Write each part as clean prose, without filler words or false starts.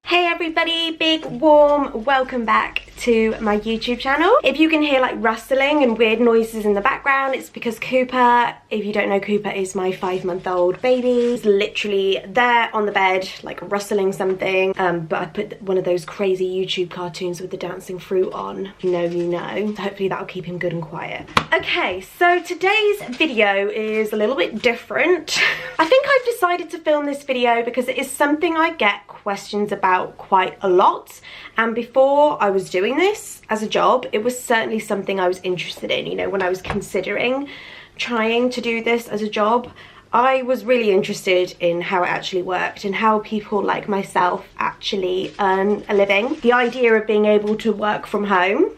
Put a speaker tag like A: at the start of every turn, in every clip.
A: Hey everybody, big warm welcome back to my YouTube channel. If you can hear like rustling and weird noises in the background, it's because Cooper, if you don't know, Cooper is my 5-month-old baby. He's literally there on the bed like rustling something, but I put one of those crazy YouTube cartoons with the dancing fruit on. You know. So hopefully that'll keep him good and quiet. Okay, so today's video is a little bit different. I think I've decided to film this video because it is something I get questions about quite a lot, and before I was doing this as a job, it was certainly something I was interested in. You know, when I was considering trying to do this as a job, I was really interested in how it actually worked and how people like myself actually earn a living. The idea of being able to work from home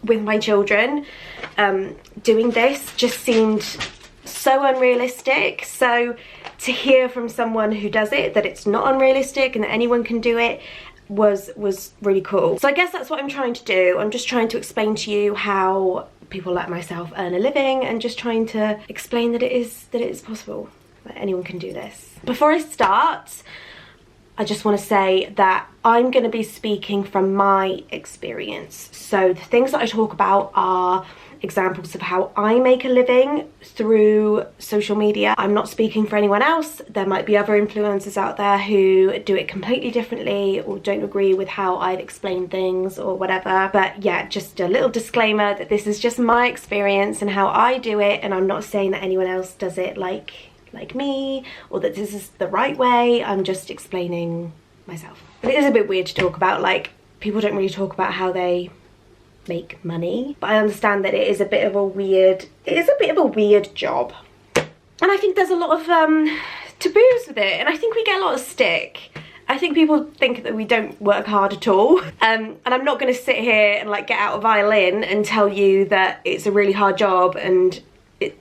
A: with my children, doing this just seemed so unrealistic. So to hear from someone who does it that it's not unrealistic and that anyone can do it was really cool. So I guess that's what I'm trying to do. I'm just trying to explain to you how people like myself earn a living, and just trying to explain that it is possible, that anyone can do this. Before I start, I just want to say that I'm going to be speaking from my experience. So the things that I talk about are examples of how I make a living through social media. I'm not speaking for anyone else. There might be other influencers out there who do it completely differently or don't agree with how I've explained things or whatever. But yeah, just a little disclaimer that this is just my experience and how I do it, and I'm not saying that anyone else does it like me or that this is the right way. I'm just explaining myself. But it is a bit weird to talk about. Like, people don't really talk about how they make money, but I understand that it is a bit of a weird job, and I think there's a lot of taboos with it, and I think we get a lot of stick. I think people think that we don't work hard at all, and I'm not going to sit here and like get out a violin and tell you that it's a really hard job, and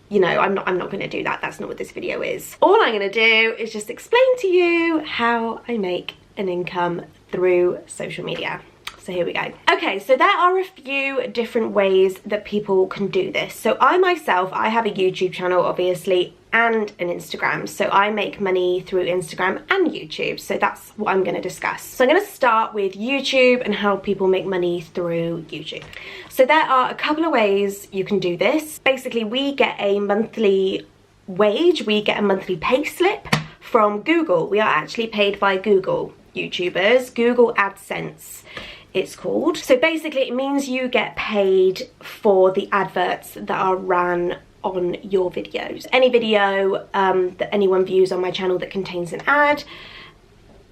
A: you know, I'm not going to do that. That's not what this video is. All I'm going to do is just explain to you how I make an income through social media. So here we go. Okay, so there are a few different ways that people can do this. So I myself, I have a YouTube channel obviously and an Instagram. So I make money through Instagram and YouTube. So that's what I'm going to discuss. So I'm going to start with YouTube and how people make money through YouTube. So there are a couple of ways you can do this. Basically, we get a monthly wage, we get a monthly pay slip from Google. We are actually paid by Google YouTubers, Google AdSense it's called. So basically it means you get paid for the adverts that are ran on your videos. Any video that anyone views on my channel that contains an ad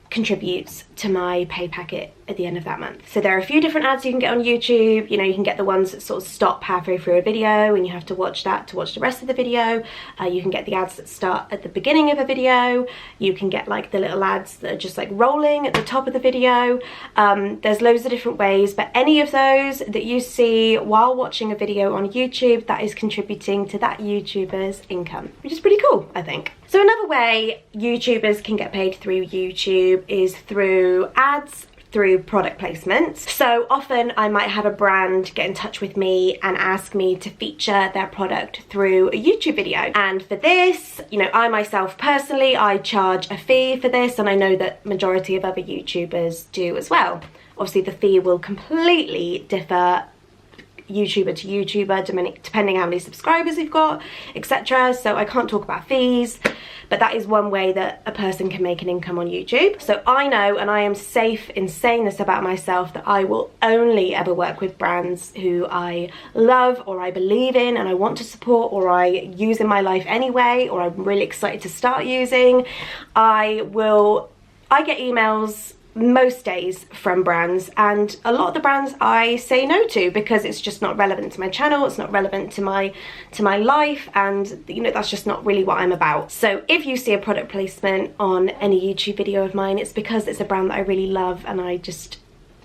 A: contributes to my pay packet at the end of that month. So there are a few different ads you can get on YouTube. You know, you can get the ones that sort of stop halfway through a video and you have to watch that to watch the rest of the video. You can get the ads that start at the beginning of a video. You can get like the little ads that are just like rolling at the top of the video. There's loads of different ways, but any of those that you see while watching a video on YouTube, that is contributing to that YouTuber's income, which is pretty cool, I think. So another way YouTubers can get paid through YouTube is through ads, through product placements. So often I might have a brand get in touch with me and ask me to feature their product through a YouTube video. And for this, you know, I myself personally, I charge a fee for this, and I know that majority of other YouTubers do as well. Obviously the fee will completely differ YouTuber to YouTuber, depending how many subscribers you've got, etc. So I can't talk about fees, but that is one way that a person can make an income on YouTube. So I know, and I am safe in saying this about myself, that I will only ever work with brands who I love or I believe in and I want to support, or I use in my life anyway, or I'm really excited to start using. I get emails most days from brands, and a lot of the brands I say no to because it's just not relevant to my channel, it's not relevant to my life, and you know, that's just not really what I'm about. So if you see a product placement on any YouTube video of mine, it's because it's a brand that I really love and I just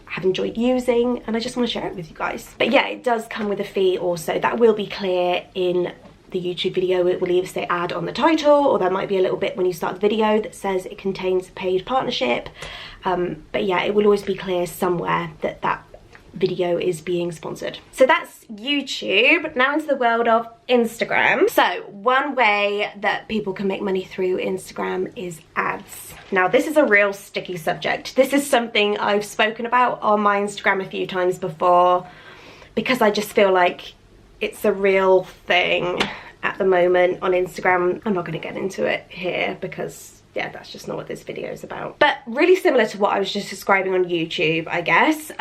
A: have enjoyed using, and I just want to share it with you guys. But yeah, it does come with a fee also. That will be clear in the YouTube video. It will either say ad on the title, or there might be a little bit when you start the video that says it contains a paid partnership. But yeah, it will always be clear somewhere that video is being sponsored. So that's YouTube. Now into the world of Instagram. So one way that people can make money through Instagram is ads. Now this is a real sticky subject. This is something I've spoken about on my Instagram a few times before because I just feel like it's a real thing at the moment on Instagram. I'm not going to get into it here because yeah, that's just not what this video is about. But really similar to what I was just describing on YouTube, I guess.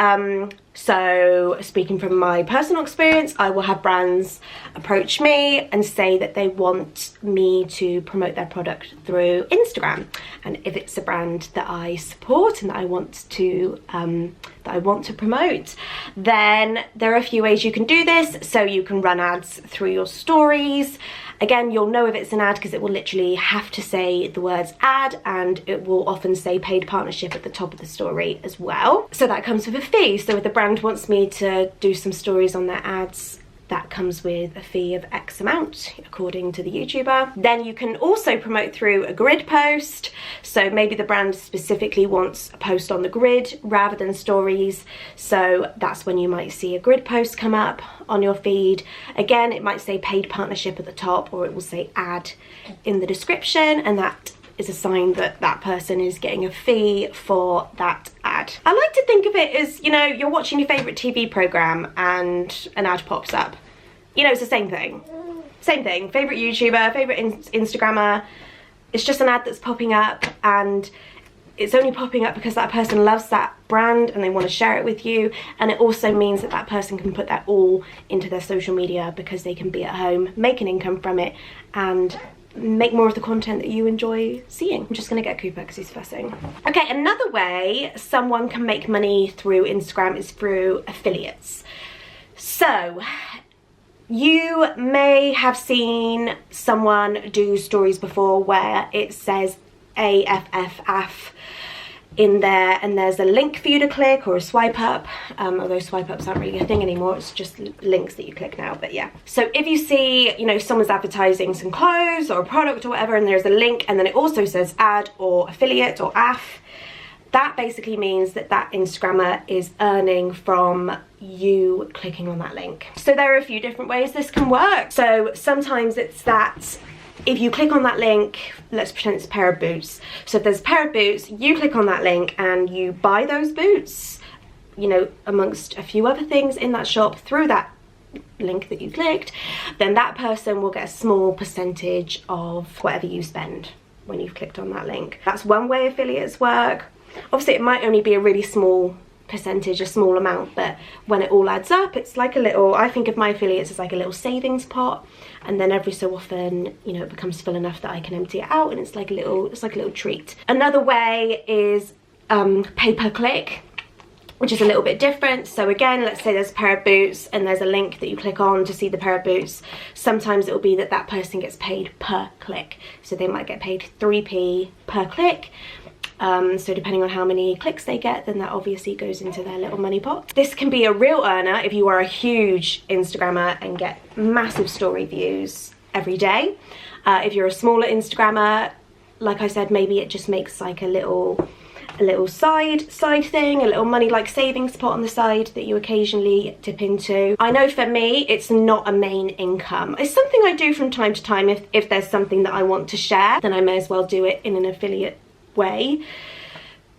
A: So speaking from my personal experience, I will have brands approach me and say that they want me to promote their product through Instagram. And if it's a brand that I support and that I want to promote, then there are a few ways you can do this. So you can run ads through your stories. Again, you'll know if it's an ad because it will literally have to say the words ad, and it will often say paid partnership at the top of the story as well. So that comes with a fee. So if the brand wants me to do some stories on their ads, that comes with a fee of X amount according to the YouTuber. Then you can also promote through a grid post. So maybe the brand specifically wants a post on the grid rather than stories. So that's when you might see a grid post come up on your feed. Again, it might say paid partnership at the top, or it will say ad in the description, and that is a sign that that person is getting a fee for that ad. I like to think of it as, you know, you're watching your favourite TV programme and an ad pops up. You know, it's the same thing. Same thing. Favourite YouTuber, favourite Instagrammer. It's just an ad that's popping up, and it's only popping up because that person loves that brand and they want to share it with you. And it also means that that person can put that all into their social media because they can be at home, make an income from it, and make more of the content that you enjoy seeing. I'm just gonna get Cooper because he's fussing. Okay, another way someone can make money through Instagram is through affiliates. So you may have seen someone do stories before where it says AFFF in there, and there's a link for you to click or a swipe up, although swipe ups aren't really a thing anymore, it's just links that you click now. But yeah, so if you see, you know, someone's advertising some clothes or a product or whatever, and there's a link and then it also says ad or affiliate or AF, that basically means that that Instagrammer is earning from you clicking on that link. So there are a few different ways this can work. So sometimes it's that if you click on that link, let's pretend it's a pair of boots. So if there's a pair of boots, you click on that link and you buy those boots, you know, amongst a few other things in that shop through that link that you clicked, then that person will get a small percentage of whatever you spend when you've clicked on that link. That's one way affiliates work. Obviously, it might only be a really small percentage, a small amount, but when it all adds up, it's like a little, I think of my affiliates as like a little savings pot, and then every so often, you know, it becomes full enough that I can empty it out, and it's like a little treat. Another way is pay per click, which is a little bit different. So again, let's say there's a pair of boots and there's a link that you click on to see the pair of boots. Sometimes it will be that that person gets paid per click, so they might get paid 3p per click. So depending on how many clicks they get, then that obviously goes into their little money pot. This can be a real earner if you are a huge Instagrammer and get massive story views every day. If you're a smaller Instagrammer, like I said, maybe it just makes like a little side thing, a little money like savings pot on the side that you occasionally dip into. I know for me, it's not a main income. It's something I do from time to time. If there's something that I want to share, then I may as well do it in an affiliate way.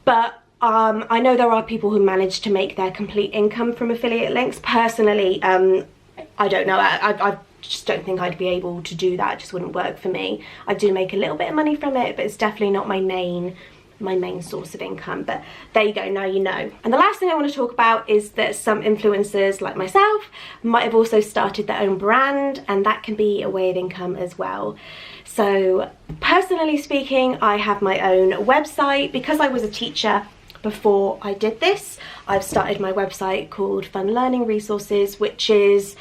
A: But I know there are people who manage to make their complete income from affiliate links. Personally, I don't know. I just don't think I'd be able to do that. It just wouldn't work for me. I do make a little bit of money from it, but it's definitely not my main source of income. But there you go, now you know. And the last thing I want to talk about is that some influencers like myself might have also started their own brand, and that can be a way of income as well. So personally speaking, I have my own website. Because I was a teacher before I did this, I've started my website called Fun Learning Resources, which is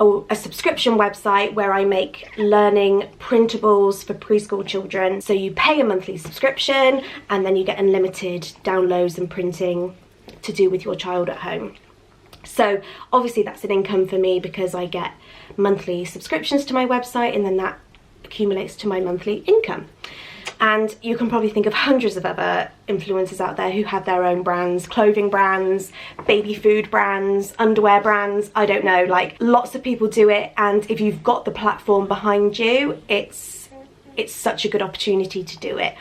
A: a subscription website where I make learning printables for preschool children. So you pay a monthly subscription and then you get unlimited downloads and printing to do with your child at home. So obviously that's an income for me because I get monthly subscriptions to my website, and then that accumulates to my monthly income. And you can probably think of hundreds of other influencers out there who have their own brands, clothing brands, baby food brands, underwear brands, I don't know, like lots of people do it. And if you've got the platform behind you, it's such a good opportunity to do it.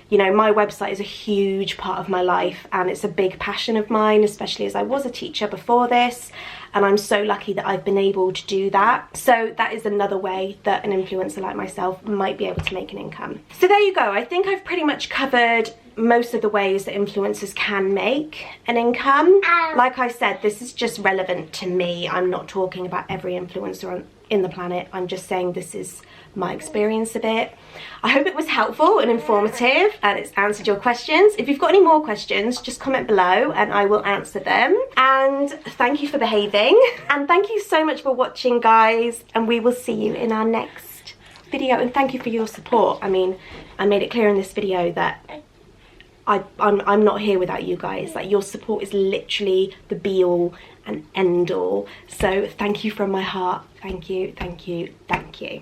A: You know, my website is a huge part of my life and it's a big passion of mine, especially as I was a teacher before this, and I'm so lucky that I've been able to do that. So that is another way that an influencer like myself might be able to make an income. So there you go. I think I've pretty much covered most of the ways that influencers can make an income. Like I said, this is just relevant to me. I'm not talking about every influencer in the planet. I'm just saying this is my experience of it. I hope it was helpful and informative and it's answered your questions. If you've got any more questions, just comment below and I will answer them. And thank you for behaving. And thank you so much for watching, guys. And we will see you in our next video. And thank you for your support. I mean, I made it clear in this video that I'm not here without you guys. Like, your support is literally the be all and end all. So thank you from my heart. Thank you, thank you, thank you.